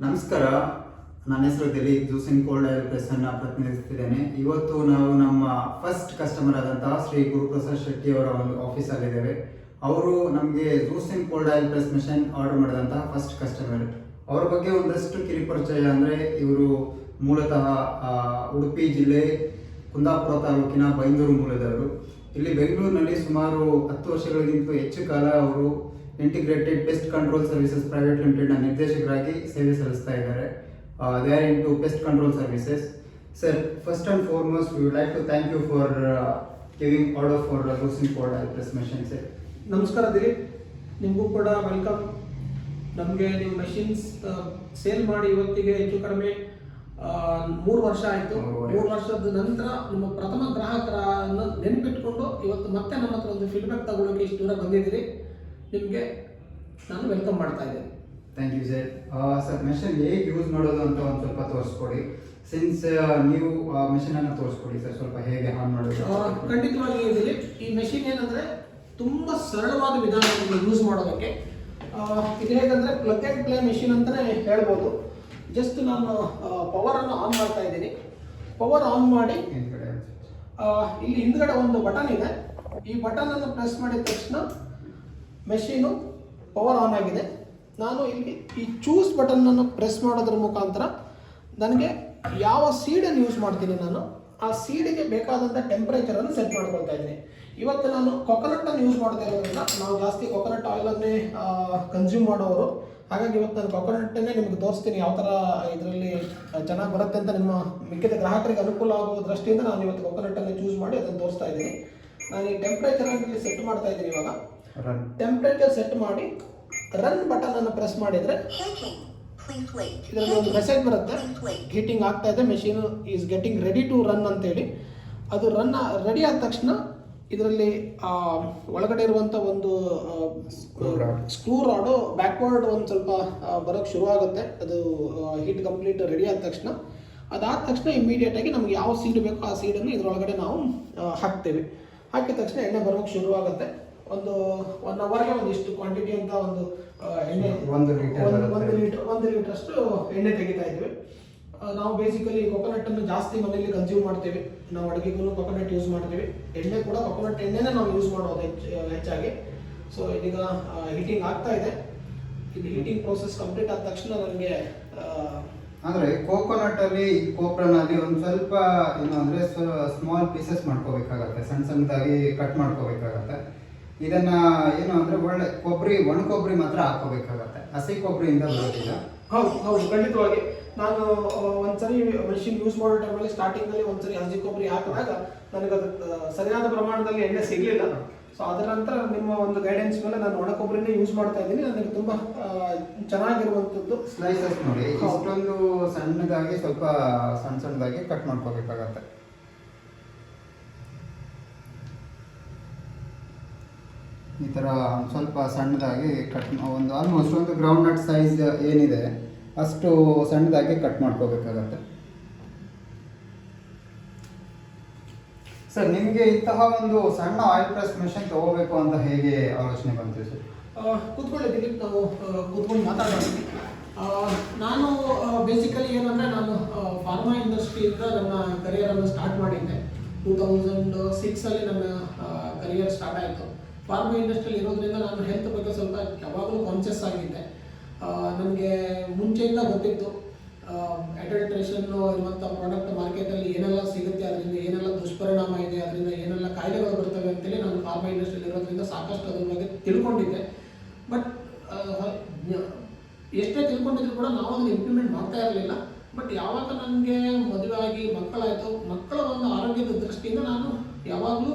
ನಮಸ್ಕಾರ, ನನ್ನ ಹೆಸರು ದಿಲೀಪ್. ಜ್ಯೂಸಿಂಗ್ ಕೋಲ್ಡ್ ಆಯಿಲ್ ಪ್ರೆಸ್ಸನ್ನು ಪ್ರತಿನಿಧಿಸ್ತಿದ್ದೇನೆ. ಇವತ್ತು ನಾವು ನಮ್ಮ ಫಸ್ಟ್ ಕಸ್ಟಮರ್ ಆದಂತಹ ಶ್ರೀ ಗುರುಪ್ರಸಾದ್ ಶೆಟ್ಟಿ ಅವರ ಒಂದು ಆಫೀಸಲ್ಲಿದ್ದೇವೆ. ಅವರು ನಮಗೆ juicing cold oil press machine order ಮಾಡಿದಂತಹ ಫಸ್ಟ್ ಕಸ್ಟಮರ್. ಅವರ ಬಗ್ಗೆ ಒಂದಷ್ಟು ಕಿರಿಪರಿಚಯ ಅಂದರೆ, ಇವರು ಮೂಲತಃ ಉಡುಪಿ ಜಿಲ್ಲೆ ಕುಂದಾಪುರ ತಾಲೂಕಿನ ಬೈಂದೂರು ಮೂಲದವರು. ಇಲ್ಲಿ ಬೆಂಗಳೂರಿನಲ್ಲಿ ಸುಮಾರು 10 ವರ್ಷಗಳಿಗಿಂತ ಹೆಚ್ಚು ಕಾಲ ಅವರು integrated pest control services private ಲಿಮಿಟೆಡ್ನ ನಿರ್ದೇಶಕರಾಗಿ ಸೇವೆ ಸಲ್ಲಿಸ್ತಾ ಇದ್ದಾರೆ. They are into pest control services. Sir, first and foremost, we would like to thank you for giving order for Lusing Cold Oil Press Machine, sir. ನಮಸ್ಕಾರ ದಿಲೀಪ್, ನಿಮಗೂ ಕೂಡ welcome. ನಮಗೆ ನೀವು ಮಷಿನ್ಸ್ ಸೇಲ್ ಮಾಡಿ ಇವತ್ತಿಗೆ ಹೆಚ್ಚು ಕಡಿಮೆ 3 ವರ್ಷ ಆಯಿತು. 3 ವರ್ಷದ ನಂತರ ನಮ್ಮ ಪ್ರಥಮ ಗ್ರಾಹಕರನ್ನು ನೆನಪಿಟ್ಕೊಂಡು ಇವತ್ತು ಮತ್ತೆ ನಮ್ಮ ಹತ್ರ ಒಂದು ಫೀಡ್ಬ್ಯಾಕ್ ತಗೊಳ್ಳೋಕೆ ಇಷ್ಟು ದೂರ ಬಂದಿದ್ದೀರಿ. ನಿಮಗೆ ನಾನು ವೆಲ್ಕಮ್ ಮಾಡ್ತಾ ಇದ್ದೇನೆ. Thank you sir. Sir, machine ಹೇಗೆ ಯೂಸ್ ಮಾಡೋದು ಅಂತ ಒಂದು ಸ್ವಲ್ಪ ತೋರಿಸ್ಕೊಡಿ. ಸಿನ್ಸ್ ನೀವು ಮೆಷಿನನ್ನು ತೋರಿಸ್ಕೊಡಿ ಸರ್, ಸ್ವಲ್ಪ ಹೇಗೆ ಆನ್ ಮಾಡೋದು. ಖಂಡಿತವಾಗಿ ಇದ್ದೀರಿ. ಈ ಮೆಷಿನ್ ಏನಂದರೆ ತುಂಬ ಸರಳವಾದ ವಿಧಾನವನ್ನು ಯೂಸ್ ಮಾಡೋದಕ್ಕೆ. ಇದು ಹೇಗಂದರೆ ಪ್ಲಗ್ ಆ್ಯಂಡ್ ಪ್ಲೇ ಮೆಷಿನ್ ಅಂತಲೇ ಹೇಳ್ಬೋದು. ಜಸ್ಟ್ ನಾನು ಪವರನ್ನು ಆನ್ ಮಾಡ್ತಾ ಇದ್ದೀನಿ. ಪವರ್ ಆನ್ ಮಾಡಿ ಇಲ್ಲಿ ಹಿಂದ್ಗಡೆ ಒಂದು ಬಟನ್ ಇದೆ. ಈ ಬಟನನ್ನು ಪ್ರೆಸ್ ಮಾಡಿದ ತಕ್ಷಣ ಮೆಷೀನು ಪವರ್ ಆನ್ ಆಗಿದೆ. ನಾನು ಇಲ್ಲಿ ಈ ಚೂಸ್ ಬಟನ್ನನ್ನು ಪ್ರೆಸ್ ಮಾಡೋದ್ರ ಮುಖಾಂತರ ನನಗೆ ಯಾವ ಸೀಡನ್ನು ಯೂಸ್ ಮಾಡ್ತೀನಿ, ನಾನು ಆ ಸೀಡಿಗೆ ಬೇಕಾದಂಥ ಟೆಂಪ್ರೇಚರನ್ನು ಸೆಟ್ ಮಾಡ್ಕೊಳ್ತಾ ಇದ್ದೀನಿ. ಇವತ್ತು ನಾನು ಕೊಕೊನಟ್ಟನ್ನು ಯೂಸ್ ಮಾಡ್ತಾ ಇರೋದ್ರಿಂದ ನಾವು ಜಾಸ್ತಿ ಕೊಕೊನಟ್ ಆಯಿಲನ್ನೇ ಕನ್ಸ್ಯೂಮ್ ಮಾಡೋರು. ಹಾಗಾಗಿ ಇವತ್ತು ನಾನು ಕೊಕೊನಟ್ಟನ್ನೇ ನಿಮಗೆ ತೋರಿಸ್ತೀನಿ, ಯಾವ ಥರ ಇದರಲ್ಲಿ ಚೆನ್ನಾಗಿ ಬರುತ್ತೆ ಅಂತ. ನಿಮ್ಮ ಮಿಕ್ಕಿದ ಗ್ರಾಹಕರಿಗೆ ಅನುಕೂಲ ಆಗುವ ದೃಷ್ಟಿಯಿಂದ ನಾನು ಇವತ್ತು ಕೊಕೊನಟ್ಟನ್ನು ಚೂಸ್ ಮಾಡಿ ಅದನ್ನು ತೋರಿಸ್ತಾ ಇದ್ದೀನಿ. ನಾನು ಈ ಟೆಂಪ್ರೇಚರನ್ನು ಸೆಟ್ ಮಾಡ್ತಾ ಇದ್ದೀನಿ. ಇವಾಗ ಟೆಂಪ್ರೇಚರ್ ಸೆಟ್ ಮಾಡಿ ರನ್ ಬಟನ್ ಅನ್ನು ಪ್ರೆಸ್ ಮಾಡಿದರೆ ಇದರಲ್ಲಿ ಒಂದು ಮೆಸೇಜ್ ಬರುತ್ತೆ, ಹೀಟಿಂಗ್ ಆಗ್ತಾ ಇದೆ, machine is getting ready to run ಅಂತೇಳಿ. ಅದು ರನ್ ರೆಡಿ ಆದ ತಕ್ಷಣ ಇದರಲ್ಲಿ ಒಳಗಡೆ ಇರುವಂಥ ಒಂದು ಸ್ಕ್ರೂ ರಾಡು ಬ್ಯಾಕ್ವರ್ಡ್ ಒಂದು ಸ್ವಲ್ಪ ಬರೋಕ್ಕೆ ಶುರುವಾಗುತ್ತೆ. ಅದು ಹೀಟ್ ಕಂಪ್ಲೀಟ್ ರೆಡಿ ಆದ ತಕ್ಷಣ, ಅದಾದ ತಕ್ಷಣ ಇಮಿಡಿಯೇಟಾಗಿ ನಮ್ಗೆ ಯಾವ ಸೀಡ್ ಬೇಕೋ ಆ ಸೀಡನ್ನು ಇದರೊಳಗಡೆ ನಾವು ಹಾಕ್ತೇವೆ. ಹಾಕಿದ ತಕ್ಷಣ ಎಣ್ಣೆ ಬರೋಕ್ಕೆ ಶುರುವಾಗುತ್ತೆ. ಒಂದು 1 ಅವರ್ಗೆ ಒಂದಿಷ್ಟು ಕ್ವಾಂಟಿಟಿ ಅಂತ ಒಂದು ಎಣ್ಣೆ 1 ಲೀಟರ್ ಅಷ್ಟು ಎಣ್ಣೆ ತೆಗಿತಾ ಇದ್ವಿ. ನಾವು ಬೇಸಿಕಲಿ ಕೊಕೊನಟ್ಟನ್ನು ಜಾಸ್ತಿ ಮನೆಯಲ್ಲಿ ಕನ್ಸ್ಯೂಮ್ ಮಾಡ್ತೀವಿ. ನಾವು ಅಡುಗೆಗೂ ಕೊಕೊನಟ್ ಯೂಸ್ ಮಾಡ್ತೀವಿ. ಎಣ್ಣೆ ಕೂಡ ಕೊಕೊನಟ್ ಎಣ್ಣೆನೇ ನಾವು ಯೂಸ್ ಮಾಡೋದು ಹೆಚ್ಚಾಗಿ. ಸೊ ಇದೀಗ ಹೀಟಿಂಗ್ ಆಗ್ತಾ ಇದೆ. ಇದು ಹೀಟಿಂಗ್ ಪ್ರೋಸೆಸ್ ಕಂಪ್ಲೀಟ್ ಆದ ತಕ್ಷಣ ನನಗೆ ಅಂದರೆ ಕೋಕೋನಟ್ಟಲ್ಲಿ ಕೋಪ್ರನಲ್ಲಿ ಒಂದು ಸ್ವಲ್ಪ ಏನು ಅಂದರೆ ಸ್ಮಾಲ್ ಪೀಸಸ್ ಮಾಡ್ಕೋಬೇಕಾಗತ್ತೆ, ಸಣ್ಣದಾಗಿ ಕಟ್ ಮಾಡ್ಕೋಬೇಕಾಗತ್ತೆ. ಇದನ್ನು ಏನು ಅಂದರೆ ಒಳ್ಳೆ ಒಣ ಕೊಬ್ಬರಿ ಮಾತ್ರ ಹಾಕೋಬೇಕಾಗತ್ತೆ, ಹಸಿ ಕೊಬ್ಬರಿಯಿಂದ ಬರೋದಿಲ್ಲ. ಹೌದು ಖಂಡಿತವಾಗಿ. ನಾನು ಒಂದ್ಸರಿ ಮೆಷಿನ್ ಯೂಸ್ ಮಾಡೋ ಟೈಮಲ್ಲಿ ಸ್ಟಾರ್ಟಿಂಗಲ್ಲಿ ಒಂದ್ಸರಿ ಹಸಿ ಕೊಬ್ಬರಿ ಹಾಕಿದಾಗ ನನಗದು ಸರಿಯಾದ ಪ್ರಮಾಣದಲ್ಲಿ ಎಣ್ಣೆ ಸಿಗಲಿಲ್ಲ. ಸೊ ಅದರ ನಂತರ ನಿಮ್ಮ ಒಂದು ಗೈಡೆನ್ಸ್ ಮೇಲೆ ನಾನು ಒಣ ಕೊಬ್ಬರಿನೇ ಯೂಸ್ ಮಾಡ್ತಾ ಇದ್ದೀನಿ. ನನಗೆ ತುಂಬ ಚೆನ್ನಾಗಿರುವಂಥದ್ದು. ಸ್ಲೈಸಸ್ ನೋಡಿ, ಇಷ್ಟೊಂದು ಸಣ್ಣದಾಗಿ ಸ್ವಲ್ಪ ಸಣ್ಣದಾಗಿ ಕಟ್ ಮಾಡ್ಕೋಬೇಕಾಗತ್ತೆ. ಈ ಥರ ಸ್ವಲ್ಪ ಸಣ್ಣದಾಗಿ ಒಂದು ಆಲ್ಮೋಸ್ಟ್ ಒಂದು ಗ್ರೌಂಡ್ ನಟ್ ಸೈಜ್ ಏನಿದೆ ಅಷ್ಟು ಸಣ್ಣದಾಗಿ ಕಟ್ ಮಾಡ್ಕೋಬೇಕಾಗತ್ತೆ. ಸರ್, ನಿಮಗೆ ಇಂತಹ ಒಂದು ಸಣ್ಣ ಆಯಿಲ್ ಪ್ರೆಸ್ ಮೆಷಿನ್ ತಗೋಬೇಕು ಅಂತ ಹೇಗೆ ಆಲೋಚನೆ ಬಂತು ಸರ್? ಕೂತ್ಕೊಳ್ಳಿ ದಿಲೀಪ್, ನಾವು ಕೂತ್ಕೊಂಡು ಮಾತಾಡೋಣ. ನಾನು ಬೇಸಿಕಲಿ ಏನಂದರೆ, ನಾನು ಫಾರ್ಮಾ ಇಂಡಸ್ಟ್ರಿಯಿಂದ ನನ್ನ ಕರಿಯರನ್ನು ಸ್ಟಾರ್ಟ್ ಮಾಡಿದ್ದೆ. 2006 ನನ್ನ ಕರಿಯರ್ ಸ್ಟಾರ್ಟ್ ಆಯಿತು. ಫಾರ್ಮಾ ಇಂಡಸ್ಟ್ರಿಯಲ್ಲಿ ಇರೋದ್ರಿಂದ ನಾನು ಹೆಲ್ತ್ ಬಗ್ಗೆ ಸ್ವಲ್ಪ ಯಾವಾಗಲೂ ಕಾನ್ಷಿಯಸ್ ಆಗಿದ್ದೆ. ನನಗೆ ಮುಂಚೆಯಿಂದ ಗೊತ್ತಿತ್ತು ಅಡಲ್ಟ್ರೇಷನ್ ಇರುವಂಥ ಪ್ರಾಡಕ್ಟ್ ಮಾರ್ಕೆಟಲ್ಲಿ ಏನೆಲ್ಲ ಸಿಗುತ್ತೆ, ಅದರಿಂದ ಏನೆಲ್ಲ ದುಷ್ಪರಿಣಾಮ ಇದೆ, ಅದರಿಂದ ಏನೆಲ್ಲ ಕಾಯಿಲೆಗಳು ಬರ್ತವೆ ಅಂತೇಳಿ ನಾನು ಫಾರ್ಮಾ ಇಂಡಸ್ಟ್ರಿಯಲ್ಲಿ ಇರೋದ್ರಿಂದ ಸಾಕಷ್ಟು ಅದ್ರ ಬಗ್ಗೆ ತಿಳ್ಕೊಂಡಿದ್ದೆ. ಬಟ್ ಎಷ್ಟೇ ತಿಳ್ಕೊಂಡಿದ್ರು ಕೂಡ ನಾವು ಅದನ್ನು ಇಂಪ್ಲಿಮೆಂಟ್ ಮಾಡ್ತಾ ಇರಲಿಲ್ಲ. ಬಟ್ ಯಾವಾಗ ನನಗೆ ಮದುವೆ ಆಗಿ ಮಕ್ಕಳಾಯಿತು, ಮಕ್ಕಳ ಒಂದು ಆರೋಗ್ಯದ ದೃಷ್ಟಿಯಿಂದ ನಾನು ಯಾವಾಗಲೂ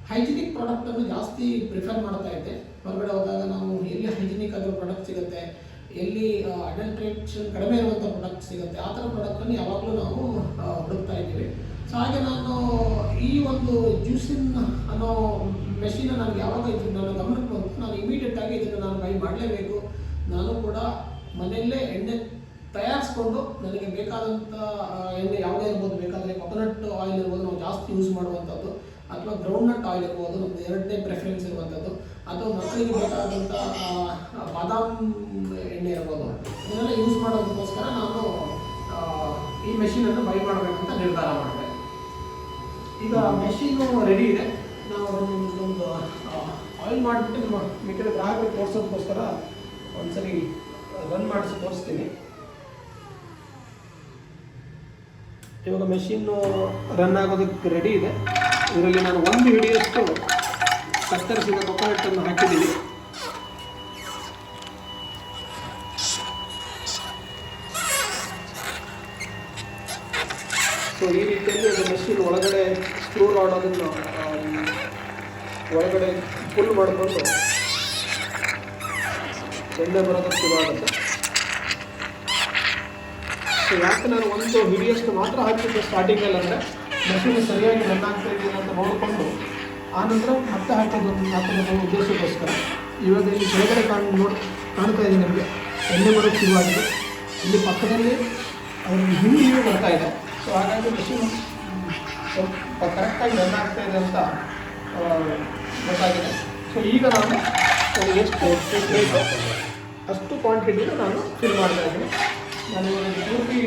ಹೈಜಿನಿಕ್ ಪ್ರಾಡಕ್ಟನ್ನು ಜಾಸ್ತಿ ಪ್ರಿಫರ್ ಮಾಡ್ತಾ ಇದ್ದೆ. ಹೊರಗಡೆ ಹೋದಾಗ ನಾವು ಎಲ್ಲಿ ಹೈಜಿನಿಕ್ ಆಗಿರೋ ಪ್ರಾಡಕ್ಟ್ ಸಿಗುತ್ತೆ, ಎಲ್ಲಿ ಅಡಲ್ಟ್ರೇಷನ್ ಕಡಿಮೆ ಇರುವಂಥ ಪ್ರಾಡಕ್ಟ್ ಸಿಗುತ್ತೆ, ಆ ಥರ ಪ್ರಾಡಕ್ಟನ್ನು ಯಾವಾಗಲೂ ನಾವು ಹುಡುಕ್ತಾ ಇದ್ದೀವಿ. ಸೊ ಹಾಗೆ ನಾನು ಈ ಒಂದು ಜ್ಯೂಸಿನ್ ಅನ್ನೋ ಮೆಷಿನ್ ನನಗೆ ಯಾವಾಗ ನನ್ನ ಗಮನಕ್ಕೆ ಬಂತು, ನಾನು ಇಮಿಡಿಯೇಟಾಗಿ ಇದನ್ನು ನಾನು ಬೈ ಮಾಡಲೇಬೇಕು. ನಾನು ಕೂಡ ಮನೆಯಲ್ಲೇ ಎಣ್ಣೆ ತಯಾರಿಸ್ಕೊಂಡು ನನಗೆ ಬೇಕಾದಂಥ ಎಣ್ಣೆ ಯಾವುದೇ ಇರ್ಬೋದು, ಬೇಕಾದರೆ ಕೊಕೊನಟ್ ಆಯಿಲ್ ಇರ್ಬೋದು, ನಾವು ಜಾಸ್ತಿ ಯೂಸ್ ಮಾಡುವಂಥದ್ದು, ಅಥವಾ ಗ್ರೌಂಡ್ನಟ್ ಆಯಿಲ್ ಇರ್ಬೋದು, ನಮ್ಮದು 2ನೇ ಪ್ರೆಫರೆನ್ಸ್ ಇರುವಂಥದ್ದು, ಅಥವಾ ಮಕ್ಕಳಿಗೆ ಬೇಕಾದಂಥ ಬಾದಾಮ್ ಎಣ್ಣೆ ಇರ್ಬೋದು, ಇದನ್ನೆಲ್ಲ ಯೂಸ್ ಮಾಡೋದಕ್ಕೋಸ್ಕರ ನಾನು ಮೆಷಿನನ್ನು ಬೈ ಮಾಡಬೇಕಂತ ನಿರ್ಧಾರ ಮಾಡಿದೆ. ಈಗ ಮೆಷಿನ್ನು ರೆಡಿ ಇದೆ. ನಾವು ಒಂದು ಆಯಿಲ್ ಮಾಡಿಬಿಟ್ಟು ನಮ್ಮ ಮಿಕ್ಕಿದ ಗ್ರಾಹಕರಿಗೆ ತೋರಿಸೋದಕ್ಕೋಸ್ಕರ ಒಂದ್ಸರಿ ರನ್ ಮಾಡಿಸಿ ತೋರಿಸ್ತೀನಿ. ಇವಾಗ ಮೆಷಿನ್ನು ರನ್ ಆಗೋದಕ್ಕೆ ರೆಡಿ ಇದೆ. ಇದರಲ್ಲಿ ನಾನು ಒಂದು ಹಿಡಿಯಷ್ಟು ಕತ್ತರಿಸಿದ ಕೊಕೊನಟ್ಟನ್ನು ಹಾಕಿದ್ದೀನಿ. ಸೊ ಈ ರೀತಿಯಲ್ಲಿ ಅದು ಮೆಷಿನ್ ಒಳಗಡೆ ಸ್ಕ್ರೂ ರಾಡ್ ಅದನ್ನು ಒಳಗಡೆ ಫುಲ್ ಮಾಡಿಕೊಂಡು ಎಣ್ಣೆ ಬರೋದಕ್ಕೆ ಶುರು ಆಗುತ್ತೆ. ಸೊ ಯಾಕೆ ನಾನು ಒಂದು ಹಿಡಿಯಷ್ಟು ಮಾತ್ರ ಹಾಕಿದ್ದೆ ಸ್ಟಾರ್ಟಿಂಗಲ್ಲಿ ಅಂದರೆ ಮೆಷಿನ್ ಸರಿಯಾಗಿ ರನ್ ಆಗ್ತಾ ಇದೆಯಲ್ಲ ಅಂತ ನೋಡಿಕೊಂಡು ಆನಂತರ ಮತ್ತೆ ಹಾಕೋದು ಉದ್ದೇಶಕ್ಕೋಸ್ಕರ. ಇವಾಗ ಇಲ್ಲಿ ಕೆಳಗಡೆ ಕಾಣ್ತಾ ಇದೆ ನಮಗೆ ಎಣ್ಣೆ ಬರೋಕ್ಕೆ ಶುರುವಾಗಿದೆ. ಇಲ್ಲಿ ಪಕ್ಕದಲ್ಲಿ ಅವ್ರಿಗೆ ಹಿಂದಿಯೂ ಬರ್ತಾ ಇದೆ. ಸೊ ಹಾಗಾಗಿ ಮೆಷಿನ್ ಸ್ವಲ್ಪ ಕರೆಕ್ಟಾಗಿ ರನ್ ಆಗ್ತಾ ಇದೆ ಅಂತ ಗೊತ್ತಾಗಿದೆ. ಸೊ ಈಗ ನಾನು ಎಷ್ಟು ಬೇಕು ಅಷ್ಟು ಕ್ವಾಂಟಿಟಿನ ನಾನು ಫಿಲ್ ಮಾಡ್ತಾ ಇದ್ದೀನಿ. ನಾನು ಇವಾಗ ಪೂರ್ತಿ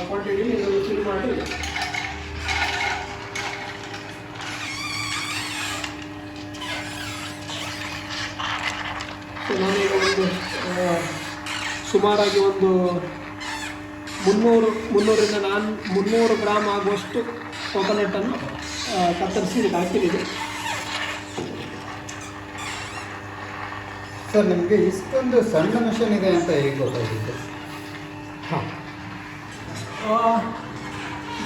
ಕ್ವಾಂಟಿಟಿನ ಇದರಲ್ಲಿ ಫಿಲ್ ಮಾಡಿ ಸೊ ನಾನೀಗ ಒಂದು ಸುಮಾರಾಗಿ ಒಂದು 300 ಗ್ರಾಮ್ ಆಗುವಷ್ಟು ಕೊಕೊನಟ್ಟನ್ನು ಕತ್ತರಿಸಿ ಇದಕ್ಕೆ ಹಾಕಿದ್ದೀನಿ. ಸರ್ ನಿಮಗೆ ಇಷ್ಟೊಂದು ಸಣ್ಣ ಮಿಷನ್ ಇದೆ ಅಂತ ಹೇಗೆ ಗೊತ್ತಾಗಿತ್ತು? ಹಾಂ,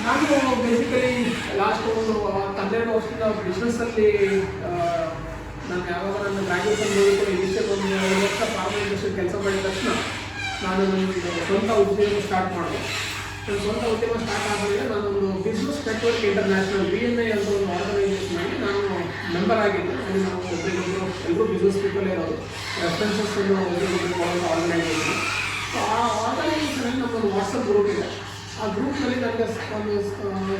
ನಾನು ಬೇಸಿಕಲಿ ಲಾಸ್ಟ್ ಒಂದು 12 ವರ್ಷದಿಂದ ಬಿಸ್ನೆಸ್ಸಲ್ಲಿ ನಾನು ಯಾವಾಗ ನನ್ನ ಗ್ರ್ಯಾಜುಯೇಷನ್ ಓದಿಕೊಂಡು ಇನಿಷಿಯಲ್ ಒಂದು 2 ವರ್ಷ ಫಾರ್ಮಾ ಇಂಡಸ್ಟ್ರಿ ಕೆಲಸ ಮಾಡಿದ ತಕ್ಷಣ ನಾನು ನನ್ನ ಸ್ವಂತ ಉದ್ಯಮ ಸ್ಟಾರ್ಟ್ ಮಾಡಿದೆ. ನನ್ನ ಸ್ವಂತ ಉದ್ಯಮ ಸ್ಟಾರ್ಟ್ ಆದಮೇಲೆ ನಾನೊಂದು ಬಿಸ್ನೆಸ್ ನೆಟ್ವರ್ಕ್ ಇಂಟರ್ನ್ಯಾಷನಲ್ BNI ಅಂತ ಒಂದು ಆರ್ಗನೈಸೇಷನಲ್ಲಿ ನಾನು ಮೆಂಬರ್ ಆಗಿದ್ದೆ. ಅಲ್ಲಿ ನಾವು ಒಬ್ಬರಿಗೊಬ್ಬರು ಎಲ್ಲರೂ ಬಿಸ್ನೆಸ್ ಪೀಪಲ್ ಇರೋದು ರೆಫರೆನ್ಸಸ್ಸನ್ನು ಒಬ್ಬರಿಗೊಬ್ಬರು ಆರ್ಗನೈಸೇಷನ್. ಸೊ ಆ ಆರ್ಗನೈಸೇಷನಲ್ಲಿ ನಮ್ಮೊಂದು ವಾಟ್ಸಪ್ ಗ್ರೂಪ್ ಇದೆ. ಆ ಗ್ರೂಪ್ನಲ್ಲಿ ನನಗೆ ಒಂದು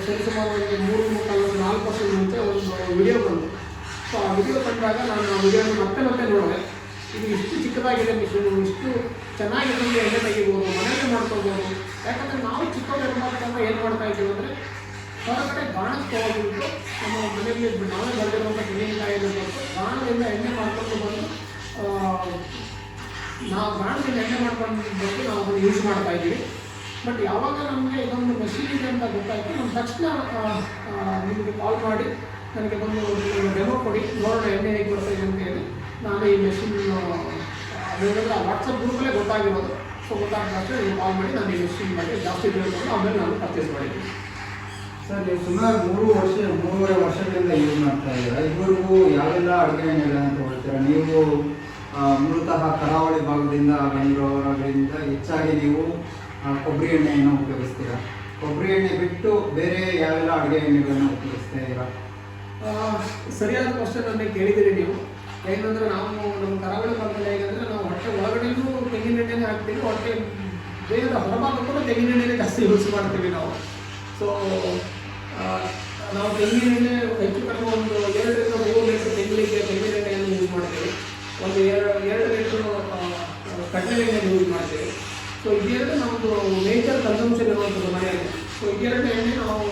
ಸರಿಸುಮಾರು ಒಂದು 3-4 ವರ್ಷದ ಮುಂಚೆ ಒಂದು ವಿಡಿಯೋ ಬಂತು. ಸೊ ಆ ವಿಡಿಯೋ ಕಂಡಾಗ ನಾನು ಆ ವಿಡಿಯೋನ ಮತ್ತೆ ನೋಡಿದೆ. ಇದು ಇಷ್ಟು ಚಿಕ್ಕದಾಗಿದೆ ಮಿಷಿನು, ಇಷ್ಟು ಚೆನ್ನಾಗಿದೆ, ಎಣ್ಣೆ ತೆಗಿಬೋದು, ಮನೆಯಲ್ಲೇ ಮಾಡ್ಕೊಬೋದು. ಯಾಕಂದರೆ ನಾವು ಚಿಕ್ಕವರಿರ್ಬೇಕಾದ್ರೆ ಏನು ಮಾಡ್ತಾ ಇದ್ದೀವಿ ಅಂದರೆ ಹೊರಗಡೆ ಗಾಣಕ್ಕೆ ಹೋಗ್ಬಿಟ್ಟು ನಮ್ಮ ಮನೆಯಲ್ಲಿ ನಾವೇ ಬೆಳೆದಿರುವಂಥ ತೆಂಗಿನಕಾಯಿಯನ್ನು ಬಂದು ಗಾಣದಿಂದ ಎಣ್ಣೆ ಮಾಡ್ಕೊಂಡು ಬಂದು ನಾವು ಗಾಣದಿಂದ ಎಣ್ಣೆ ಮಾಡ್ಕೊಂಡು ಬಂದು ನಾವು ಅದನ್ನು ಯೂಸ್ ಮಾಡ್ತಾ ಇದ್ದೀವಿ. ಬಟ್ ಯಾವಾಗ ನಮಗೆ ಇದೊಂದು ಮೆಷಿನ್ ಇದೆ ಅಂತ ಗೊತ್ತಾಯಿತು, ನಮ್ಮ ತಕ್ಷಣ ನಿಮಗೆ ಕಾಲ್ ಮಾಡಿ ನನಗೆ ಬಂದು ಡೆಮೋ ಕೊಡಿ, ನೋಡೋಣ ಎಣ್ಣೆ ಹೇಗೆ ಬರ್ತಾ ಇದೆ ಅಂತ ಹೇಳಿ ನಾನು ಈ ಮೆಷಿನ್ ಅದೇನಂದರೆ ಆ ವಾಟ್ಸಪ್ ಗ್ರೂಪಲ್ಲೇ ಗೊತ್ತಾಗಿರೋದು. ಸೊ ಗೊತ್ತಾದ ತಕ್ಷಣ ನೀವು ಕಾಲ್ ಮಾಡಿ ನಾನು ಈ ಮೆಷಿನ್ ಬಗ್ಗೆ ಜಾಸ್ತಿ ತಿಳ್ಕೊಂಡು ಆಮೇಲೆ ನಾನು ಪರ್ಚೇಸ್ ಮಾಡಿದ್ದೀನಿ. ಸರ್ ನೀವು ಸುಮಾರು 3.5 ವರ್ಷಗಳಿಂದ ಯೂಸ್ ಮಾಡ್ತಾ ಇದ್ದೀರಾ. ಇದುವರೆಗೂ ಯಾವೆಲ್ಲ ಅಡುಗೆ ಎಣ್ಣೆಗಳನ್ನು ತಗೊಳ್ತೀರಾ? ನೀವು ಮೂಲತಃ ಕರಾವಳಿ ಭಾಗದಿಂದ ಬಂದಿರೋದ್ರಿಂದ ಹೆಚ್ಚಾಗಿ ನೀವು ಕೊಬ್ಬರಿ ಎಣ್ಣೆಯನ್ನು ಉಪಯೋಗಿಸ್ತೀರಾ. ಕೊಬ್ಬರಿ ಎಣ್ಣೆ ಬಿಟ್ಟು ಬೇರೆ ಯಾವೆಲ್ಲ ಅಡುಗೆ ಎಣ್ಣೆಗಳನ್ನು ಉಪಯೋಗಿಸ್ತಾ ಇದ್ದೀರಾ? ಸರಿಯಾದ ಕ್ವಶನ್ ನನಗೆ ಕೇಳಿದ್ದೀರಿ ನೀವು. ಏನಂದರೆ ನಾವು ನಮ್ಮ ಕರಾವಳಿ ಭಾಗದಲ್ಲಿ ಹೇಗೆಂದರೆ ನಾವು ಹೊಟ್ಟೆ ಒಳಗಡೆಯೂ ತೆಂಗಿನ ಎಣ್ಣೆನೇ ಹಾಕ್ತೀವಿ, ಹೊಟ್ಟೆ ದೇಹದ ಹೊರಭಾಗಕ್ಕೂ ತೆಂಗಿನ ಎಣ್ಣೆನೇ ಜಾಸ್ತಿ ಯೂಸ್ ಮಾಡ್ತೀವಿ ನಾವು. ಸೊ ನಾವು ತೆಂಗಿನ ಎಣ್ಣೆ ಹೆಚ್ಚು ಕಡಿಮೆ ಒಂದು 2-3 ಲೀಟ್ರ್ ತೆಂಗಿನ ಎಣ್ಣೆಯನ್ನು ಯೂಸ್ ಮಾಡ್ತೀವಿ. ಒಂದು 2 ಲೀಟ್ರ್ ಕಡಲೆ ಎಣ್ಣೆಯನ್ನು ಯೂಸ್ ಮಾಡ್ತೀವಿ. ಸೊ ಇದೆರಡು ನಮ್ಮದು ಮೇಜರ್ ಕನ್ಸಂಪ್ಷನ್ ಇರುವಂಥದ್ದು ಮನೆಯಲ್ಲಿ. ಸೊ ಇದೆರಡು ಎಣ್ಣೆ ನಾವು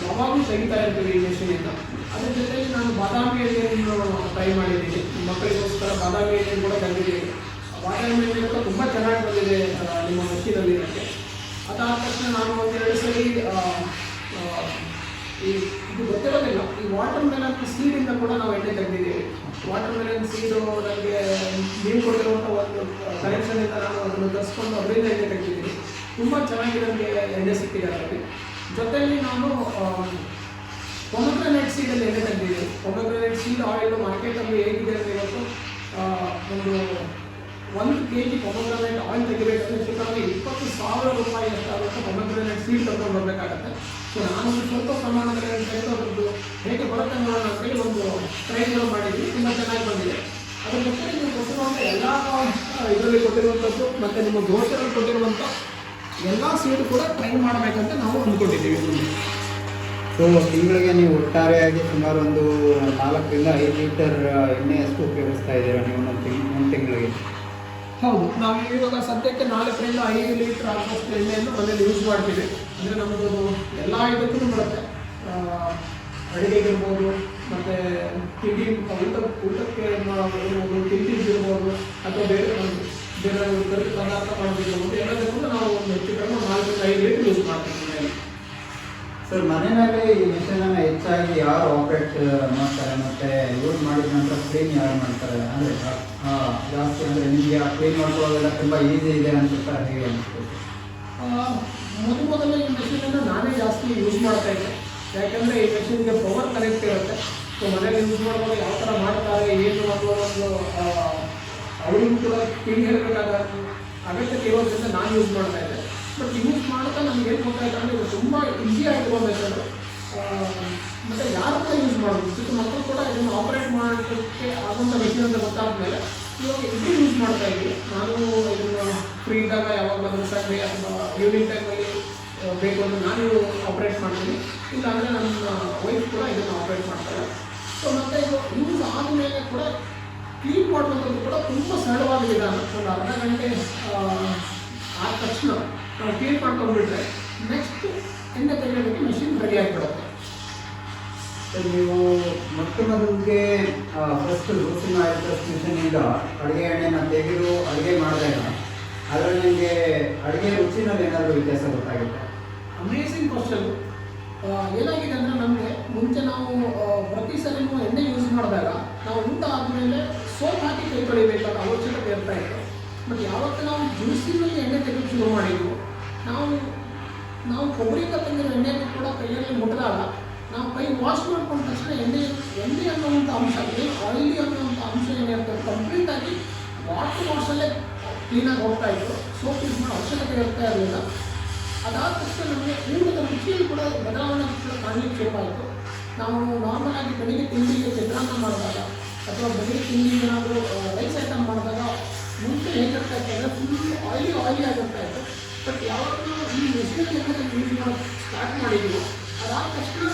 ಯಾವಾಗಲೂ ತೆಗಿತಾ ಇರ್ತೀವಿ ಈ ಮೆಷಿನಿಂದ. ಅದ್ರ ಜೊತೆಗೆ ನಾನು ಬಾದಾಮಿ ಎಣ್ಣೆಯನ್ನು ಟ್ರೈ ಮಾಡಿದ್ದೀನಿ, ಮಕ್ಕಳಿಗೋಸ್ಕರ ಬಾದಾಮಿ ಎಣ್ಣೆ ಕೂಡ ತಂದಿದ್ದೀನಿ. ಬಾದಾಮಿ ಎಣ್ಣೆ ಕೂಡ ತುಂಬ ಚೆನ್ನಾಗಿ ಬಂದಿದೆ ನಿಮ್ಮ ಮೆಷಿನಲ್ಲಿ ನನಗೆ. ಅದಾದ ತಕ್ಷಣ ನಾನು ಒಂದೆರಡು ಸರಿ ಇದು ಗೊತ್ತಿರೋದಿಲ್ಲ, ಈ ವಾಟರ್ ಮೆಲನ್ ಸೀಡಿಂದ ಕೂಡ ನಾವು ಎಣ್ಣೆ ತೆಗೆದಿದ್ದೀವಿ. ವಾಟರ್ ಮೆಲನ್ ಸೀಡು ನನಗೆ ನೀವು ಕೊಟ್ಟಿರುವಂಥ ಒಂದು ಕನೆಕ್ಷನಿಂದ ನಾನು ಅದನ್ನು ತರಿಸ್ಕೊಂಡು ಅದರಿಂದ ಎಣ್ಣೆ ತೆಗೆದಿದ್ದೀನಿ. ತುಂಬ ಚೆನ್ನಾಗಿ ನನಗೆ ಎಣ್ಣೆ ಸಿಕ್ಕಿದೆ ಅದರಲ್ಲಿ. ಜೊತೆಯಲ್ಲಿ ನಾನು ಪೊಮಗ್ರಾನೇಟ್ ಸೀಡಲ್ಲಿ ಎಣ್ಣೆ ತೆಗೆದಿದ್ದೀನಿ. ಪೊಮಗ್ರಾನೇಟ್ ಸೀಡ್ ಆಯಿಲ್ ಮಾರ್ಕೆಟಲ್ಲಿ ಹೇಗಿದೆ ಅಂದರೆ ಇವತ್ತು ಒಂದು kg ಪೊಮಗ್ರಾನೇಟ್ ಆಯಿಲ್ ತೆಗಿಬೇಕಂದ್ರೆ ಸುಮಾರು 20,000 ರೂಪಾಯಿ ಅಷ್ಟಾಗುತ್ತೆ. ಪೊಮಗ್ರಾನೇಟ್ ಸೀಡ್ ತಗೊಂಡು ಬರಬೇಕಾಗತ್ತೆ. ಸೊ ನಾನೊಂದು ಸ್ವಲ್ಪ ಪ್ರಮಾಣದಲ್ಲಿ ತೆಗೆದೋದ್ರದ್ದು ಹೇಗೆ ಬರುತ್ತೆ ನೋಡೋಣ ಅಂತೇಳಿ ಒಂದು ಟ್ರೈಗಳು ಮಾಡಿದ್ವಿ, ತುಂಬ ಚೆನ್ನಾಗಿ ಬಂದಿದೆ. ಅದ್ರ ಜೊತೆ ನೀವು ಕೊಟ್ಟಿರುವಂಥ ಎಲ್ಲ ಇದರಲ್ಲಿ ಕೊಟ್ಟಿರುವಂಥದ್ದು ಮತ್ತು ನಿಮ್ಮ ದೋಸೆಯಲ್ಲಿ ಕೊಟ್ಟಿರುವಂಥ ಎಲ್ಲ ಸೀಡ್ ಕೂಡ ಟ್ರೈ ಮಾಡಬೇಕಂತ ನಾವು ಅಂದ್ಕೊಂಡಿದ್ದೀವಿ. ಸೊ ತಿಂಗಳಿಗೆ ನೀವು ಒಟ್ಟಾರೆಯಾಗಿ ಸುಮಾರು ಒಂದು 4-5 ಲೀಟರ್ ಎಣ್ಣೆಯಷ್ಟು ಉಪಯೋಗಿಸ್ತಾ ಇದ್ದೀರಾ ನೀವು ಒಂದು ತಿಂಗಳಿಗೆ? ಹೌದು, ನಾವು ಇವಾಗ ಸದ್ಯಕ್ಕೆ 4-5 5 ಲೀಟ್ರ್ ಆಗುವಷ್ಟು ಎಣ್ಣೆಯನ್ನು ಮನೇಲಿ ಯೂಸ್ ಮಾಡ್ತೀವಿ. ಅಂದರೆ ನಮ್ಮದು ಎಲ್ಲ ಇದಕ್ಕೂ ಬರುತ್ತೆ, ಅಡುಗೆಗಿರ್ಬೋದು, ಮತ್ತು ತಿಂಡಿ ಊಟಕ್ಕೆ ಇರ್ಬೋದು, ತಿಂಡಿಗಿರ್ಬೋದು, ಅಥವಾ ಬೇರೆ ಬೇರೆ ಪದಾರ್ಥ ಮಾಡೋದಿರ್ಬೋದು, ಎಲ್ಲದಕ್ಕೂ ನಾವು ಒಂದು ಹೆಚ್ಚು ಕಡಿಮೆ 4-5 ಲೀಟ್ರ್ ಯೂಸ್ ಮಾಡ್ತೀವಿ ಮನೆಯಲ್ಲಿ. ಸರ್, ಮನೆಯಲ್ಲಿ ಈ ಮಿಷನನ್ನು ಹೆಚ್ಚಾಗಿ ಯಾರು ಆಪ್ರೇಟ್ ಮಾಡ್ತಾರೆ ಮತ್ತು ಯೂಸ್ ಮಾಡಿದ ನಂತರ ಕ್ಲೀನ್ ಯಾರು ಮಾಡ್ತಾರೆ? ಅಂದರೆ ಜಾಸ್ತಿ ಅಂದರೆ ನಿಮಗೆ ಕ್ಲೀನ್ ಮಾಡ್ಕೊಳ್ಳೋದೆಲ್ಲ ತುಂಬ ಈಸಿ ಇದೆ ಅನ್ಸುತ್ತಾ, ಹೇಗೆ ಅನಿಸ್ತದೆ? ಮೊದಲು ಈ ಮೆಷಿನನ್ನು ನಾನೇ ಜಾಸ್ತಿ ಯೂಸ್ ಮಾಡ್ತಾ ಇದ್ದೆ. ಯಾಕೆಂದರೆ ಈ ಮೆಷಿನ್ಗೆ ಪವರ್ ಕನೆಕ್ಟ್ ಇರುತ್ತೆ. ಸೊ ಮನೇಲಿ ಯೂಸ್ ಮಾಡುವಾಗ ಯಾವ ಥರ ಮಾಡ್ತಾರೆ ಏನು ಅನ್ನೋ ಒಂದು ಅವರಿಗೂ ಕೂಡ ತಿಳಿ ಹೇಳಬೇಕಾದ ಅಗತ್ಯತೆ ಇರೋದ್ರಿಂದ ನಾನು ಯೂಸ್ ಮಾಡ್ತಾ ಇದ್ದೆ. ಬಟ್ ಯೂಸ್ ಮಾಡ್ತಾ ನಮ್ಗೆ ಏನು ಗೊತ್ತಾಯ್ತು ಅಂದರೆ ಇದು ತುಂಬ ಈಸಿ ಆಗಿರುವ ಮೆಥಡ್. ಮತ್ತು ಯಾರು ಕೂಡ ಯೂಸ್ ಮಾಡ್ಬೋದು, ಚಿಕ್ಕ ಮಕ್ಕಳು ಕೂಡ ಇದನ್ನು ಆಪ್ರೇಟ್ ಮಾಡೋಕ್ಕೆ ಆಗುವಂಥ ಮೆಷಿನ್ ಅಂತ ಗೊತ್ತಾದ್ಮೇಲೆ ಇವಾಗ ಇದು ಯೂಸ್ ಮಾಡ್ತಾ ಇದ್ವಿ. ನಾನು ಇದನ್ನು ಫ್ರೀ ಇದ್ದಾಗ ಯಾವಾಗಲಾದರೂ ಸಂಡೇ ಅಥವಾ ಈವ್ನಿಂಗ್ ಟೈಮಲ್ಲಿ ಬೇಕು ಅಂದರೆ ನಾನು ಆಪ್ರೇಟ್ ಮಾಡ್ತೀನಿ, ಇಲ್ಲಾಂದರೆ ನನ್ನ ವೈಫ್ ಕೂಡ ಇದನ್ನು ಆಪ್ರೇಟ್ ಮಾಡ್ತಾರೆ. ಸೊ ಮತ್ತು ಇದು ಯೂಸ್ ಆದಮೇಲೆ ಕೂಡ ಕ್ಲೀನ್ ಮಾಡುವಂಥದ್ದು ಕೂಡ ತುಂಬ ಸರಳವಾದ ವಿಧಾನ. ಒಂದು ಅರ್ಧ ಗಂಟೆ ಆದ ತಕ್ಷಣ ನಾವು ಕ್ಲೀನ್ ಮಾಡ್ಕೊಂಡ್ಬಿಟ್ರೆ ನೆಕ್ಸ್ಟ್ ಎಣ್ಣೆ ತೆಗೆಯೋದಕ್ಕೆ ಮೆಷಿನ್ ರೆಡಿ ಆಗಿಬಿಡುತ್ತೆ. ಸರ್, ನೀವು ಮೊದಲಿಗೆ ಫಸ್ಟ್ ರೋಸಿಂಗ್ ಆಯಿಲ್ ಪ್ರೆಸ್ ಮಿಷನಿಂದ ಅಡುಗೆ ಎಣ್ಣೆನ ತೆಗೆದು ಅಡುಗೆ ಮಾಡಿದಾಗ ಅದರಲ್ಲಿ ನಿಮಗೆ ಅಡುಗೆ ರುಚಿನಲ್ಲಿ ಏನಾದರೂ ವ್ಯತ್ಯಾಸ ಗೊತ್ತಾಗುತ್ತೆ? Amazing question. ಏನಾಗಿದೆ ಅಂದರೆ ನಮಗೆ ಮುಂಚೆ ನಾವು ಪ್ರತಿ ಸರಿನೂ ಎಣ್ಣೆ ಯೂಸ್ ಮಾಡಿದಾಗ ನಾವು ಊಟ ಆದಮೇಲೆ ಸೋಪ್ ಹಾಕಿ ಕೈ ತೊಳಿಬೇಕಾದ ಅವಶ್ಯಕತೆ ಇರ್ತಾ ಇತ್ತು. ಬಟ್ ಯಾವತ್ತು ನಾವು ಜ್ಯೂಸಿನಲ್ಲಿ ಎಣ್ಣೆ ತೆಗೆದು ಶುರು ಮಾಡಿದ್ವು, ನಾವು ಕೊಬ್ಬರಿಂದ ತಂದಿರೋ ಎಣ್ಣೆಯನ್ನು ಕೂಡ ಕೈಯಲ್ಲಿ ಮುಟ್ಟಿದಾಗ ನಾವು ಕೈ ವಾಶ್ ಮಾಡ್ಕೊಂಡ ತಕ್ಷಣ ಎಣ್ಣೆ ಅನ್ನುವಂಥ ಅಂಶ, ಆಯಿಲಿ ಅನ್ನುವಂಥ ಅಂಶ ಏನಿರ್ತದೆ ಕಂಪ್ಲೀಟಾಗಿ ವಾಟರ್ ವಾಶಲ್ಲೇ ಕ್ಲೀನಾಗಿ ಹೋಗ್ತಾ ಇತ್ತು. ಸೋಪ್ ಯೂಸ್ ಮಾಡೋ ಅವಶ್ಯಕತೆ ಇರ್ತಾ ಇರಲಿಲ್ಲ. ಅದಾದ ತಕ್ಷಣ ನಮಗೆ ಊಟದ ರುಚಿಯಲ್ಲಿ ಕೂಡ ಬದಲಾವಣೆ ಕೂಡ ಕಾಣಲಿಕ್ಕೆ ಶುರುವಾಯಿತು. ನಾವು ನಾರ್ಮಲ್ ಆಗಿ ಬೆಳಿಗ್ಗೆ ತಿಂಡಿಗೆ ಚಿತ್ರಾನ್ನ ಮಾಡಿದಾಗ ಅಥವಾ ಬೆಳಿಗ್ಗೆ ತಿಂಡಿಗೆ ಏನಾದರೂ ರೈಸ್ ಐಟಮ್ ಮಾಡಿದಾಗ ಮುಂಚೆ ಹೇಗಿರ್ತಾ ಇತ್ತು ಅಂದರೆ ಫುಲ್ ಆಯಿಲಿ ಆಗಿರ್ತಾ ಇತ್ತು. ಬಟ್ ಯಾವಾಗ ನಾವು ಈ ಮೆಷಿನ್ ಯೂಸ್ ಮಾಡೋದು ಸ್ಟಾರ್ಟ್ ಮಾಡಿದ್ವಿ, ಅದಾದ ತಕ್ಷಣ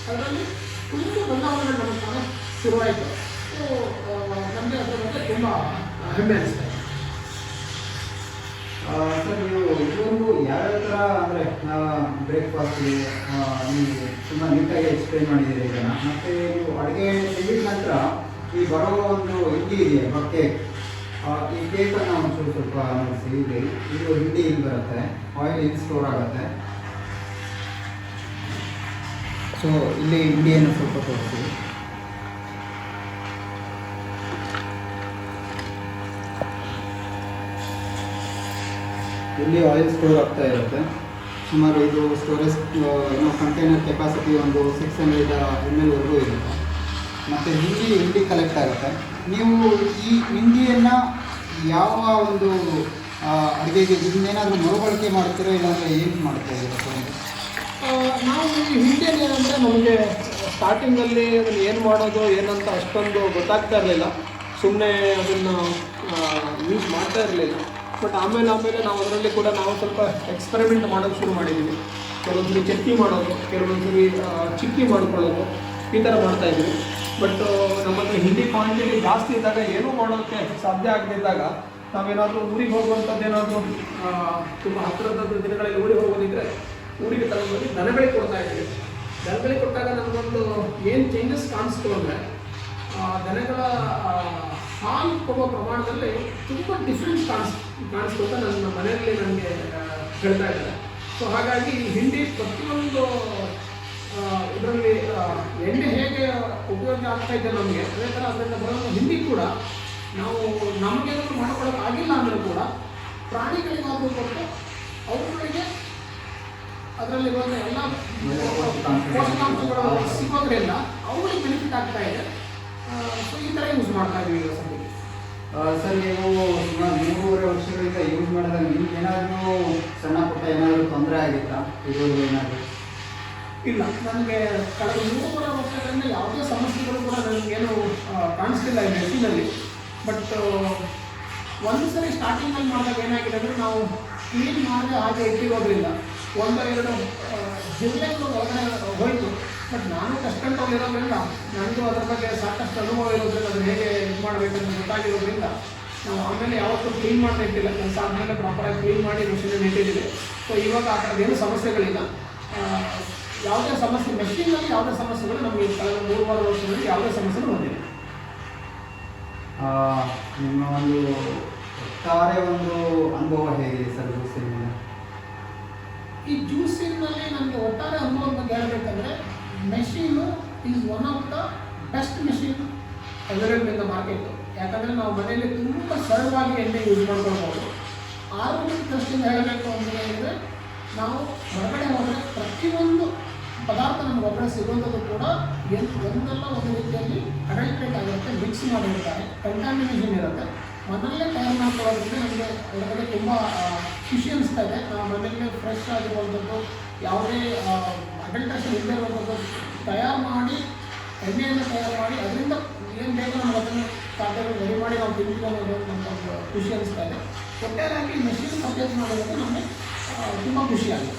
ಅದರಲ್ಲಿ ತುಂಬ ಬದಲಾವಣೆ ನಮಗೆ ಕಾಣೋಕ್ಕೆ ಶುರುವಾಯಿತು. ಸೊ ನಮಗೆ ಅದರ ಬಗ್ಗೆ ತುಂಬ ಹೆಮ್ಮೆ ಅನಿಸ್ತಾ ಇದೆ. ಸರ್, ನೀವು ಇದೊಂದು ಯಾವ್ಯಾವ ಥರ ಅಂದರೆ ಬ್ರೇಕ್ಫಾಸ್ಟ್ಗೆ ನೀವು ತುಂಬ ನೀಟಾಗಿ ಎಕ್ಸ್ಪ್ಲೇನ್ ಮಾಡಿದ್ದೀರಿ ಇದನ್ನು. ಮತ್ತು ನೀವು ಅಡುಗೆ ತೆಗೆದ ನಂತರ ಈ ಬರೋ ಒಂದು ಹಿಂಡಿ ಇದೆಯಾ ಕೇಕ್, ಈ ಕೇಕನ್ನು ಒಂಚೂರು ಸ್ವಲ್ಪ ನೋಡಿಸಿ. ಇದು ಹಿಂಡಿ ಇಲ್ಲಿ ಬರುತ್ತೆ, ಆಯಿಲ್ ಇಲ್ಲಿ ಸ್ಟೋರ್ ಆಗುತ್ತೆ. ಸೊ ಇಲ್ಲಿ ಹಿಂಡಿಯನ್ನು ಸ್ವಲ್ಪ ತೋರಿಸಿ. ಇಲ್ಲಿ ಆಯಿಲ್ ಸ್ಟೋರ್ ಆಗ್ತಾ ಇರುತ್ತೆ. ಸುಮಾರು ಇದು ಸ್ಟೋರೇಜ್ ಕಂಟೈನರ್ ಕೆಪಾಸಿಟಿ ಒಂದು 600 ml ವರೆಗೂ ಇರುತ್ತೆ. ಮತ್ತು ಹಿಂಡಿ ಕಲೆಕ್ಟ್ ಆಗುತ್ತೆ. ನೀವು ಈ ಹಿಂಡಿಯನ್ನು ಯಾವ ಒಂದು ಅಡುಗೆಗೆ ಇದನ್ನೇನಾದರೂ ಮರುಬಳಕೆ ಮಾಡ್ತೀರೋ ಇಲ್ಲಾಂದರೆ ಏನು ಮಾಡ್ತಾ ಇದ್ದೀರಾ? ನಾವು ಈ ಹಿಂಡಿಯನ್ನು ಏನಂದರೆ ನಮಗೆ ಸ್ಟಾರ್ಟಿಂಗಲ್ಲಿ ಅದನ್ನು ಏನು ಮಾಡೋದು ಏನಂತ ಅಷ್ಟೊಂದು ಗೊತ್ತಾಗ್ತಾ ಇರಲಿಲ್ಲ. ಸುಮ್ಮನೆ ಅದನ್ನು ಯೂಸ್ ಮಾಡ್ತಾ ಇರಲಿಲ್ಲ. ಬಟ್ ಆಮೇಲೆ ನಾವು ಅದರಲ್ಲಿ ಕೂಡ ನಾವು ಸ್ವಲ್ಪ ಎಕ್ಸ್ಪೆರಿಮೆಂಟ್ ಮಾಡೋಕ್ಕೆ ಶುರು ಮಾಡಿದ್ದೀವಿ. ಕೆಲವೊಂದ್ಸರಿ ಚಟ್ನಿ ಮಾಡೋದು, ಕೆಲವೊಂದ್ಸರಿ ಚಿಕ್ಕಿ ಮಾಡ್ಕೊಳ್ಳೋದು, ಈ ಥರ ಮಾಡ್ತಾಯಿದ್ವಿ. ಬಟ್ ನಮ್ಮ ಹತ್ರ ಹಿಂಡಿ ಕ್ವಾಂಟಿಟಿ ಜಾಸ್ತಿ ಇದ್ದಾಗ ಏನೂ ಮಾಡೋಕ್ಕೆ ಸಾಧ್ಯ ಆಗದಿದ್ದಾಗ ನಾವೇನಾದರೂ ಊರಿಗೆ ಹೋಗುವಂಥದ್ದು ಏನಾದರೂ ತುಂಬ ಹತ್ತಿರದ ದಿನಗಳಲ್ಲಿ ಊರಿಗೆ ಹೋಗೋದಿದ್ದರೆ ಊರಿಗೆ ತಗೊಂಡೋಗಿ ದನಗಳಿಗೆ ಕೊಡ್ತಾ ಇದ್ದೀವಿ. ದನಗಳಿಗೆ ಕೊಟ್ಟಾಗ ನಮಗೊಂದು ಏನು ಚೇಂಜಸ್ ಕಾಣಿಸ್ತು ಅಂದರೆ ದನಗಳ ಹಾಲು ಕೊಡುವ ಪ್ರಮಾಣದಲ್ಲಿ ತುಂಬ ಡಿಫ್ರೆನ್ಸ್ ಕಾಣಿಸ್ತು ಅಂತ ನನ್ನ ಮನೆಯಲ್ಲಿ ನನಗೆ ಹೇಳ್ತಾ ಇದ್ದಾರೆ. ಸೊ ಹಾಗಾಗಿ ಹಿಂಡಿ ಪ್ರತಿಯೊಂದು ಇದರಲ್ಲಿ ಎಣ್ಣೆ ಹೇಗೆ ಉಪಯೋಗ ಆಗ್ತಾ ಇದೆ ನಮಗೆ, ಅದೇ ಥರ ಅದರಿಂದ ಬರೋ ಹಿಂಡಿ ಕೂಡ ನಾವು ನಮಗೆ ಅದನ್ನು ಮಾಡ್ಕೊಳ್ಳೋಕೆ ಆಗಿಲ್ಲ ಅಂದರೂ ಕೂಡ ಪ್ರಾಣಿಗಳಿಗಾದರೂ ಕೊಟ್ಟು ಅವುಗಳಿಗೆ ಅದರಲ್ಲಿರುವಂಥ ಎಲ್ಲ ಪೋಷಕಾಂಶಗಳು ಸಿಗೋದ್ರಿಂದ ಅವುಗಳಿಗೆ ಬೆನಿಫಿಟ್ ಆಗ್ತಾ ಇದೆ. ಸೊ ಈ ಥರ ಯೂಸ್ ಮಾಡ್ತಾ ಇದ್ದೀವಿ ಈಗ ಸದ್ಯಕ್ಕೆ. ಸರ್, ನೀವು ಸುಮಾರು 3.5 ವರ್ಷಗಳಿಂದ ಯೂಸ್ ಮಾಡಿದಾಗ ನಿಮ್ಗೆ ಏನಾದರೂ ಸಣ್ಣ ಪುಟ್ಟ ಏನಾದರೂ ತೊಂದರೆ ಆಗಿತ್ತಾ? ಇದು ಏನಾದರೂ ಇಲ್ಲ, ನನಗೆ ಕಳೆದ 3.5 ವರ್ಷಗಳಿಂದ ಯಾವುದೇ ಸಮಸ್ಯೆಗಳು ಕೂಡ ನನಗೇನು ಕಾಣಿಸ್ತಿಲ್ಲ ಈ ಮೆಷಿನಲ್ಲಿ. ಬಟ್ ಒಂದು ಸರಿ ಸ್ಟಾರ್ಟಿಂಗಲ್ಲಿ ಮಾಡಿದಾಗ ಏನಾಗಿದೆ ಅಂದರೆ ನಾವು ಕ್ಲೀನ್ ಮಾಡದೆ ಹಾಗೆ ಇಟ್ಟಿರೋದ್ರಿಂದ 1-2 ಜಿಲ್ಲೆಗಳು ಒಳಗಡೆ ಹೋಯಿತು. ಬಟ್ ನಾನು ಕಸ್ಟಮರ್ ಇರೋದ್ರಿಂದ ನನಗೂ ಅದರ ಬಗ್ಗೆ ಸಾಕಷ್ಟು ಅನುಭವ ಇರೋದ್ರಿಂದ ಅದನ್ನು ಹೇಗೆ ಇದು ಮಾಡಬೇಕಂತ ಗೊತ್ತಾಗಿರೋದ್ರಿಂದ ನಾವು ಆಮೇಲೆ ಯಾವತ್ತೂ ಕ್ಲೀನ್ ಮಾಡ್ತಾ ಇರ್ತಿಲ್ಲ, ಕೆಲಸ ಆದಮೇಲೆ ಪ್ರಾಪರಾಗಿ ಕ್ಲೀನ್ ಮಾಡಿ ಮೆಷಿನ್ ಇಟ್ಟಿದ್ದೀವಿ. ಸೊ ಇವಾಗ ಆ ಥರದ್ದೇನು ಸಮಸ್ಯೆಗಳಿಲ್ಲ. ಯಾವುದೇ ಸಮಸ್ಯೆ ಮೆಷಿನಲ್ಲಿ ಯಾವುದೇ ಸಮಸ್ಯೆಗಳು ನಮಗೆ ಕಳೆದ 3-4 ವರ್ಷಗಳಲ್ಲಿ ಯಾವುದೇ ಸಮಸ್ಯೆಗಳು ಬಂದಿಲ್ಲ. ನಿಮ್ಮ ಒಂದು ಒಟ್ಟಾರೆ ಒಂದು ಅನುಭವ ಹೇಗಿದೆ ಸರ್ ಜ್ಯೂಸಿನ? ಈ ಜ್ಯೂಸಿನಲ್ಲಿ ನನಗೆ ಒಟ್ಟಾರೆ ಅನುಭವ ಬಗ್ಗೆ ಹೇಳಬೇಕಂದ್ರೆ machine is one of the best machine available in the market. ಯಾಕಂದರೆ ನಾವು ಮನೆಯಲ್ಲಿ ತುಂಬ ಸರಳವಾಗಿ ಎಣ್ಣೆ ಯೂಸ್ ಮಾಡ್ಕೊಳ್ಬೋದು. ಆರೋಗ್ಯದ ದೃಷ್ಟಿಯಿಂದ ಹೇಳಬೇಕು ಅಂತ ಹೇಳಿದರೆ ನಾವು ಹೊರಗಡೆ ಹೋದರೆ ಪ್ರತಿಯೊಂದು ಪದಾರ್ಥ ನಮ್ಗೆ ಹೊರಗಡೆ ಸಿಗುವಂಥದ್ದು ಕೂಡ ಒಂದಲ್ಲ ಒಂದು ರೀತಿಯಲ್ಲಿ ಅಡಲ್ಟ್ರೇಟ್ ಆಗಿರುತ್ತೆ, ಮಿಕ್ಸ್ ಮಾಡಿರ್ತಾರೆ, ಕಂಟಾಮಿನೇಷನ್ ಇರುತ್ತೆ. ಮನೆಯಲ್ಲೇ ತಯಾರು ಮಾಡ್ಕೊಳ್ಳೋದ್ರಿಂದ ನಮಗೆ ಹೊರಗಡೆ ತುಂಬ ಖುಷಿ ಅನಿಸ್ತಾ ಇದೆ. ನಾವು ಮನೆಯಲ್ಲೇ ಫ್ರೆಶ್ ಆಗಿರುವಂಥದ್ದು, ಯಾವುದೇ ಅಡಲ್ಟ್ರೇಷನ್ ಇಲ್ಲದೆ ಇರುವಂಥದ್ದು ತಯಾರು ಮಾಡಿ, ಎಣ್ಣೆಯನ್ನು ತಯಾರು ಮಾಡಿ ಅದರಿಂದ ಏನು ಬೇಕೋ ನಾವು ಅದನ್ನು ಖಾದ್ಯಗಳು ರೆಡಿ ಮಾಡಿ ನಾವು ತಿಂತೀವಿ ಅನ್ನೋದು ನಮಗೊಂದು ಖುಷಿ ಅನಿಸ್ತಾ ಇದೆ. ಒಟ್ಟಾರೆಯಾಗಿ ಮೆಷಿನ್ ಪರ್ಚೇಸ್ ಮಾಡೋದಕ್ಕೆ ನಮಗೆ ತುಂಬ ಖುಷಿಯಾಗಿದೆ.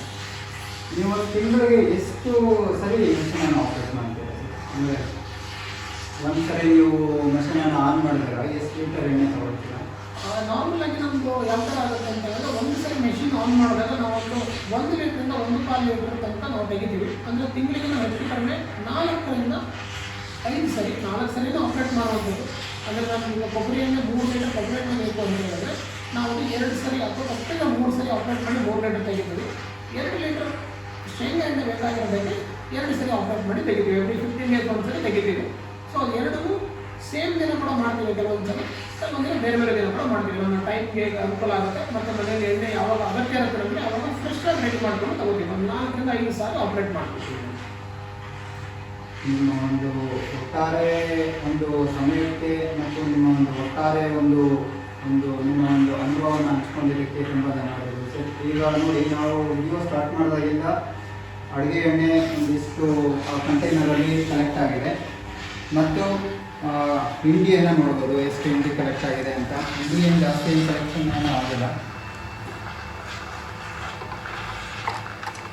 ನೀವು ತಿಂಗಳಿಗೆ ಎಷ್ಟು ಸರಿ ಮೆಷಿನನ್ನು ಆಪರೇಟ್ ಮಾಡ್ತೀರಾ? ಅಂದರೆ ಒಂದು ಸರಿ ನೀವು ಮೆಷಿನನ್ನು ಆನ್ ಮಾಡಿದಾಗ ಎಷ್ಟು ಲೀಟರ್ ಎಣ್ಣೆ ತಗೊಳ್ತೀರಾ? ನಾರ್ಮಲಾಗಿ ನಮ್ಮದು ಯಾವ ಥರ ಆಗುತ್ತೆ ಅಂತ ಹೇಳಿದ್ರೆ, ಒಂದು ಸರಿ ಮೆಷಿನ್ ಆನ್ ಮಾಡಿದಾಗ ನಾವು 1 ಲೀಟ್ರಿಂದ 1.25 ಲೀಟ್ರ್ ತನಕ ನಾವು ತೆಗಿತೀವಿ. ಅಂದರೆ ತಿಂಗಳಿಗೆ ನಾವು ಹೆಚ್ಚು ಕಡಿಮೆ 4ರಿಂದ 5 ಸರಿ 4 ಸರಿನೂ ಆಪ್ರೇಟ್ ಮಾಡುವಂಥದ್ದು. ಅಂದರೆ ನಮಗೆ ಕೊಬ್ಬರಿ ಎಣ್ಣೆ 3 ಲೀಟರ್ ಕೊಬ್ಬರಿ ಎಣ್ಣೆ ಬೇಕು ಅಂತ ಹೇಳಿದ್ರೆ ನಾವು 2 ಸರಿ ಅಥವಾ ಅಷ್ಟೇ 3 ಸರಿ ಆಪ್ರೇಟ್ ಮಾಡಿ 3 ಲೀಟರ್ ತೆಗಿತೀವಿ. 2 ಲೀಟರ್ ಶೇಂಗಾ ಎಣ್ಣೆ ಬೇಕಾಗಿರೋದಕ್ಕೆ 2 ಸರಿ ಆಪ್ರೇಟ್ ಮಾಡಿ ತೆಗಿತೀವಿ. ಎವ್ರಿ 15 ಡೇಸ್ ಒಂದು ಸರಿ ತೆಗಿತೀವಿ. ಸೊ ಅದು ಎರಡೂ ಸೇಮ್ ದಿನ ಕೂಡ ಮಾಡ್ತೀವಿ. ಕೆಲವೊಂದು ಸಲ ಕೆಲವೊಂದಿನ ಬೇರೆ ಬೇರೆ ದಿನ ಕೂಡ ಮಾಡ್ತೀವಿ. ನಮ್ಮ ಟೈಮ್ಗೆ ಅನುಕೂಲ ಆಗುತ್ತೆ. ಮತ್ತು ಮನೆಯಲ್ಲಿ ಎಣ್ಣೆ ಯಾವಾಗ ಅಗತ್ಯ ಇರುತ್ತೆ ನಮಗೆ ಅವಾಗ ಫ್ರೆಶ್ಶಾಗಿ ರೆಡಿ ಮಾಡ್ಕೊಂಡು ತಗೋತೀವಿ. ಒಂದು 4ರಿಂದ 5 ಸಾರಿ ಆಪ್ರೇಟ್ ಮಾಡ್ತೀವಿ. ನಿಮ್ಮ ಒಂದು ಒಟ್ಟಾರೆ ಒಂದು ಸಮಯಕ್ಕೆ ಮತ್ತು ನಿಮ್ಮ ಒಂದು ಒಟ್ಟಾರೆ ಒಂದು ನಿಮ್ಮ ಒಂದು ಅನುಭವವನ್ನು ಹಂಚ್ಕೊಂಡಿದ್ದಕ್ಕೆ ತುಂಬ ಧನ್ಯವಾದಗಳು ಸರ್. ಈಗ ನೋಡಿ, ನಾವು ವಿಡಿಯೋ ಸ್ಟಾರ್ಟ್ ಮಾಡಿದಾಗಿಂದ ಅಡುಗೆ ಎಣ್ಣೆ ಒಂದಿಷ್ಟು ಕಂಟೈನರಲ್ಲಿ ಕಲೆಕ್ಟ್ ಆಗಿದೆ ಮತ್ತು ಹಿಂಡಿಯನ್ನು ನೋಡ್ಬೋದು, ಎಷ್ಟು ಹಿಂಡಿ ಕಲೆಕ್ಟ್ ಆಗಿದೆ ಅಂತ. ಹಿಂಡಿ ಏನು ಜಾಸ್ತಿ ಕಲೆಕ್ಷನ್ ಏನೂ ಆಗಿಲ್ಲ.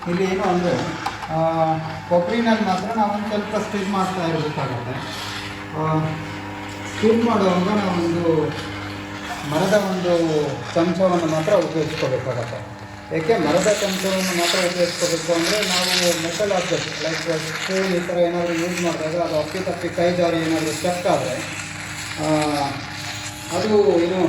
ಇಲ್ಲಿ ಏನು ಅಂದರೆ ಕೊಬ್ಬರಿನಲ್ಲಿ ಮಾತ್ರ ನಾವೊಂದು ಸ್ವಲ್ಪ ಸ್ಟಿಲ್ ಮಾಡ್ತಾ ಇರಬೇಕಾಗುತ್ತೆ. ಸ್ಟಿಲ್ ಮಾಡುವಾಗ ನಾವೊಂದು ಮರದ ಒಂದು ಚಮಚವನ್ನು ಮಾತ್ರ ಉಪಯೋಗಿಸ್ಕೋಬೇಕಾಗತ್ತೆ. ಏಕೆ ಮರದ ಚಮಚವನ್ನು ಮಾತ್ರ ಉಪಯೋಗಿಸ್ಕೋಬೇಕು ಅಂದರೆ, ನಾವು ಮೆಟಲ್ ಆಬ್ಜೆಕ್ಟ್ ಲೈಕ್ ಸ್ಪೂನ್ ಈ ಥರ ಏನಾದರೂ ಯೂಸ್ ಮಾಡಿದಾಗ ಅದು ಅಪ್ಪಿ ಕೈ ಜಾರಿ ಏನಾದರೂ ಸ್ಟೆಕ್ ಆದರೆ ಅದು ಏನು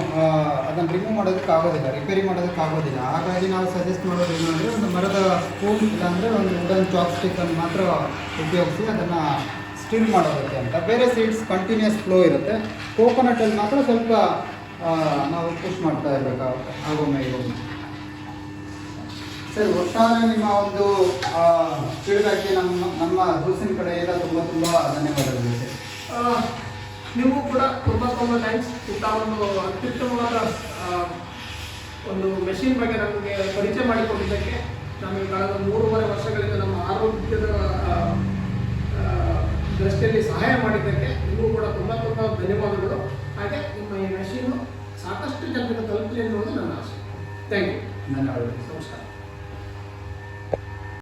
ಅದನ್ನು ರಿಮೂವ್ ಮಾಡೋದಕ್ಕಾಗೋದಿಲ್ಲ, ರಿಪೇರಿ ಮಾಡೋದಕ್ಕಾಗೋದಿಲ್ಲ. ಹಾಗಾಗಿ ನಾವು ಸಜೆಸ್ಟ್ ಮಾಡೋದು ಏನಂದರೆ, ಒಂದು ಮರದ ಸ್ಪೂನ್ ಇಲ್ಲಾಂದರೆ ಒಂದು ವುಡನ್ ಚಾಪ್ಸ್ಟಿಕ್ಕನ್ನು ಮಾತ್ರ ಉಪಯೋಗಿಸಿ ಅದನ್ನು ಸ್ಟಿಲ್ ಮಾಡೋದಕ್ಕೆ ಅಂತ. ಬೇರೆ ಸೀಡ್ಸ್ ಕಂಟಿನ್ಯೂಸ್ ಫ್ಲೋ ಇರುತ್ತೆ. ಕೋಕೋನಟಲ್ಲಿ ಮಾತ್ರ ಸ್ವಲ್ಪ ನಾವು ಪುಷ್ ಮಾಡ್ತಾ ಇರಬೇಕಾಗುತ್ತೆ ಆಗೊಮ್ಮೆ ಈಗೊಮ್ಮೆ. ಸರ್, ಒಟ್ಟಾರೆ ನಿಮ್ಮ ಒಂದು ಫೀಡ್ಬ್ಯಾಕ್ಗೆ ನಮ್ಮ ಜ್ಯೂಸಿನ ಕಡೆಯಿಂದ ತುಂಬ ಧನ್ಯವಾದಗಳು ಸರ್. ನೀವು ಕೂಡ ತುಂಬ ಥ್ಯಾಂಕ್ಸ್. ಇಂಥ ಒಂದು ಅತ್ಯುತ್ತಮವಾದ ಒಂದು ಮೆಷಿನ್ ಬಗ್ಗೆ ನಮಗೆ ಪರಿಚಯ ಮಾಡಿಕೊಟ್ಟಿದ್ದಕ್ಕೆ, ನಮಗೆ ಕಳೆದ 3.5 ವರ್ಷಗಳಿಂದ ನಮ್ಮ ಆರೋಗ್ಯದ ದೃಷ್ಟಿಯಲ್ಲಿ ಸಹಾಯ ಮಾಡಿದ್ದಕ್ಕೆ ನಿಮಗೂ ಕೂಡ ತುಂಬ ಧನ್ಯವಾದಗಳು. ಹಾಗೆ ನಿಮ್ಮ ಈ ಮೆಷಿನ್ನು ಸಾಕಷ್ಟು ಜನರಿಗೆ ತಲುಪಲಿ ಎನ್ನುವುದು ನನ್ನ ಆಸೆ. Thank you. ಧನ್ಯವಾದಗಳು. ನಮಸ್ಕಾರ.